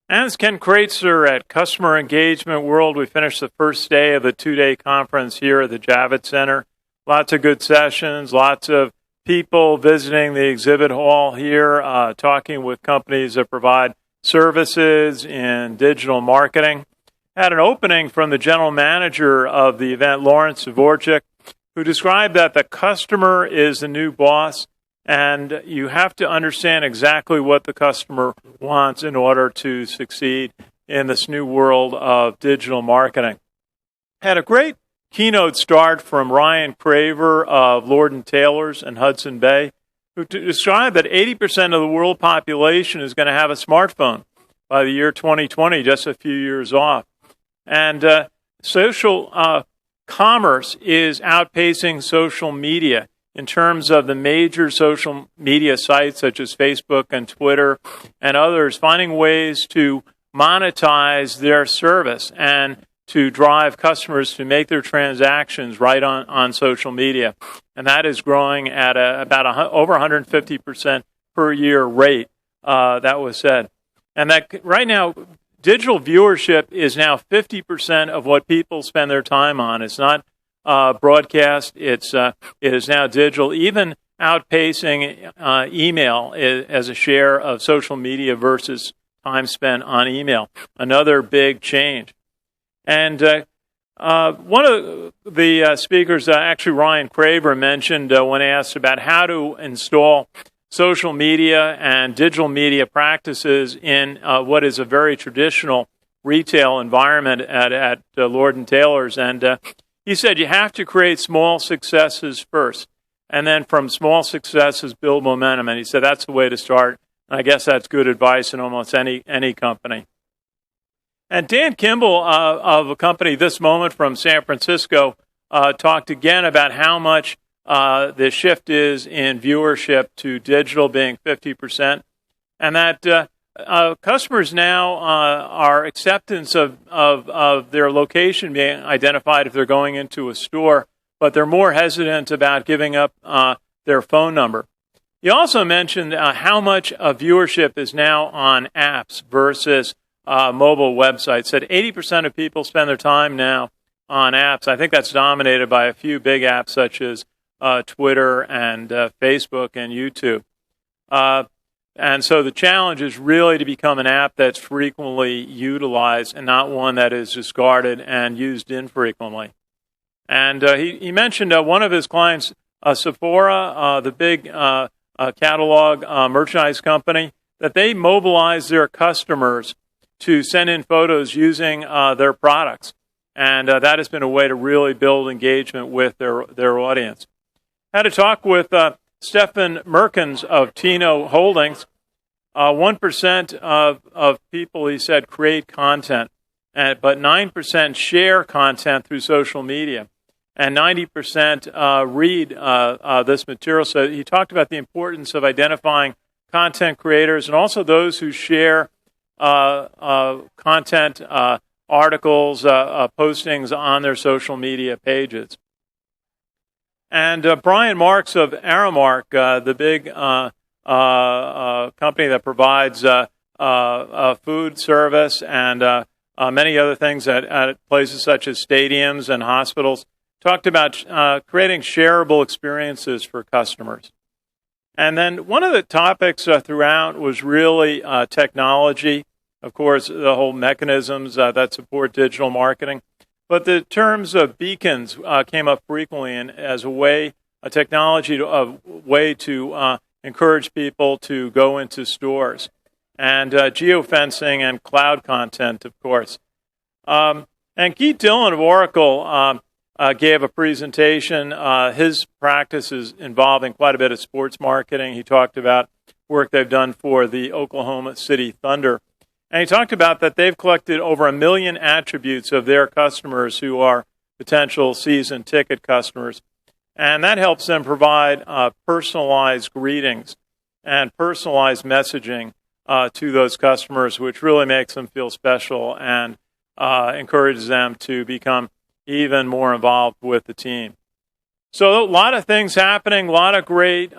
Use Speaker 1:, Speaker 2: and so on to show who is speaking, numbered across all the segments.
Speaker 1: And it's Ken Kraetzer at Customer Engagement World. We finished the first day of the two-day conference here at the Javits Center. Lots of good sessions, lots of people visiting the exhibit hall here, talking with companies that provide services in digital marketing. Had an opening from the general manager of the event, Lawrence Dvorak, who described that the customer is the new boss, and you have to understand exactly what the customer wants in order to succeed in this new world of digital marketing. Had a great keynote start from Ryan Craver of Lord & Taylor's in Hudson Bay, who described that 80% of the world population is going to have a smartphone by the year 2020, just a few years off. And social commerce is outpacing social media in terms of the major social media sites such as Facebook and Twitter and others finding ways to monetize their service and to drive customers to make their transactions right on social media. And that is growing at about over 150% per year rate, that was said. And that right now, digital viewership is now 50% of what people spend their time on. It's not broadcast. It is now digital, even outpacing email as a share of social media versus time spent on email. Another big change. And one of the speakers, actually Ryan Craver, mentioned when asked about how to install social media and digital media practices in what is a very traditional retail environment at Lord & Taylor's. And he said you have to create small successes first, and then from small successes build momentum. And he said that's the way to start. And I guess that's good advice in almost any company. And Dan Kimball of a company, This Moment from San Francisco, talked again about how much the shift is in viewership to digital being 50%, and that customers now are acceptance of their location being identified if they're going into a store, but they're more hesitant about giving up their phone number. He also mentioned how much of viewership is now on apps versus mobile websites. Said 80% of people spend their time now on apps. I think that's dominated by a few big apps such as Twitter and Facebook and YouTube. And so the challenge is really to become an app that's frequently utilized and not one that is discarded and used infrequently. And he mentioned one of his clients, Sephora, the big catalog merchandise company, that they mobilize their customers to send in photos using their products. And that has been a way to really build engagement with their audience. Had a talk with Stefan Merkins of Tino Holdings. 1% of people, he said, create content, but 9% share content through social media, and 90% read this material. So he talked about the importance of identifying content creators and also those who share content, articles, postings on their social media pages. And Brian Marks of Aramark, the big company that provides food service and many other things at places such as stadiums and hospitals, talked about creating shareable experiences for customers. And then one of the topics throughout was really technology, of course, the whole mechanisms that support digital marketing. But the terms of beacons came up frequently and as a technology, a way to encourage people to go into stores. And geofencing and cloud content, of course. And Keith Dillon of Oracle gave a presentation. His practice is involving quite a bit of sports marketing. He talked about work they've done for the Oklahoma City Thunder. And he talked about that they've collected over 1 million attributes of their customers who are potential season ticket customers. And that helps them provide personalized greetings and personalized messaging to those customers, which really makes them feel special and encourages them to become even more involved with the team. So a lot of things happening, a lot of great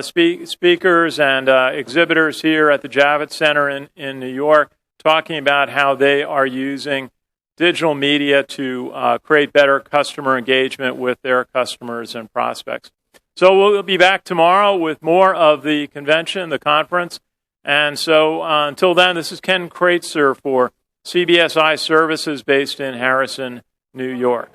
Speaker 1: speakers and exhibitors here at the Javits Center in New York. talking about how they are using digital media to create better customer engagement with their customers and prospects. So we'll be back tomorrow with more of the convention, the conference. And so until then, this is Ken Kraetzer for CBSI Services based in Harrison, New York.